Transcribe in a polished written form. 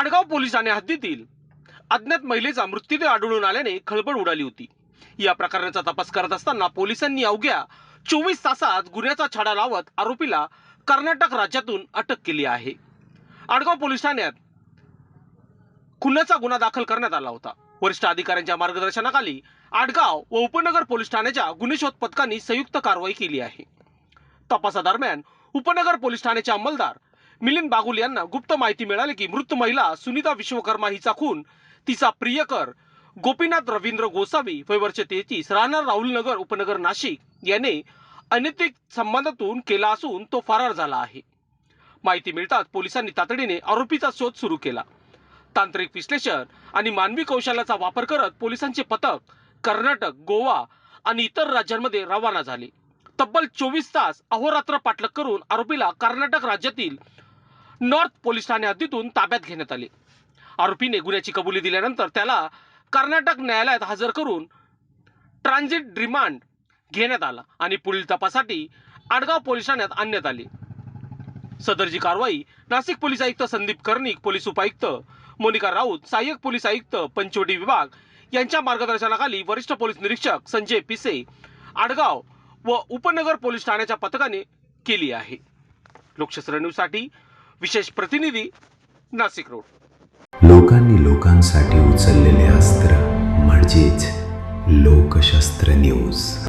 Adgaon police Thane हद्दीतील अज्ञात महिलेचा मृतदेह आढळून आल्याने खळबळ उडाली होती। या प्रकरणाचा तपास करत असताना पोलिसांनी अवघ्या 24 तासात गुन्ह्याचा छडा लावत आरोपीला कर्नाटक राज्यातून अटक केली आहे। आडगाव पोलीस ठाण्यात खुनाचा गुन्हा दाखल करण्यात आला होता। वरिष्ठ अधिकाऱ्यांच्या मार्गदर्शनाखाली आडगाव व उपनगर पोलीस ठाण्याच्या गुन्हे शोध पथकांनी संयुक्त कारवाई केली आहे। तपासादरम्यान उपनगर पोलीस ठाण्याचे अंमलदार मिलिंद बागुल यांना गुप्त माहिती मिळाली की मृत महिला सुनीता विश्वकर्मा हिचा खून तिचा प्रियकर गोपीनाथ रवींद्र गोसावी वय वर्ष 33 राहणार राहुलनगर उपनगर नाशिक याने अनैतिक संबंधातून केला असून तो फरार झाला आहे। माहिती मिळताच पोलिसांनी तातडीने आरोपीचा शोध सुरू केला। तांत्रिक विश्लेषण आणि मानवी कौशल्याचा वापर करत पोलिसांचे पथक कर्नाटक, गोवा आणि इतर राज्यांमध्ये रवाना झाले। तब्बल 24 तास अहोरात्र पाठलाग करून आरोपीला कर्नाटक राज्यातील नॉर्थ पोलीस ठाणे हद्दीतून ताब्यात घेण्यात आले। आरोपीने गुन्ह्याची कबुली दिल्यानंतर त्याला कर्नाटक न्यायालयात हजर करून ट्रान्झिट रिमांड घेण्यात आला आणि पुढील तपासासाठी आडगाव पोलीस ठाण्यात आणण्यात आले। सदरची कारवाई नाशिक पोलीस आयुक्त संदीप कर्णिक, पोलीस उपायुक्त मोनिका राऊत, सहाय्यक पोलीस आयुक्त पंचवटी विभाग यांच्या मार्गदर्शनाखाली वरिष्ठ पोलीस निरीक्षक संजय पिसे, आडगाव व उपनगर पोलीस ठाण्याच्या पथकाने केली आहे। लोकशास्त्र न्यूज साठी विशेष प्रतिनिधी नाशिक रोड। लोकांनी लोकांसाठी उचललेले अस्त्र म्हणजेच लोकशास्त्र न्यूज।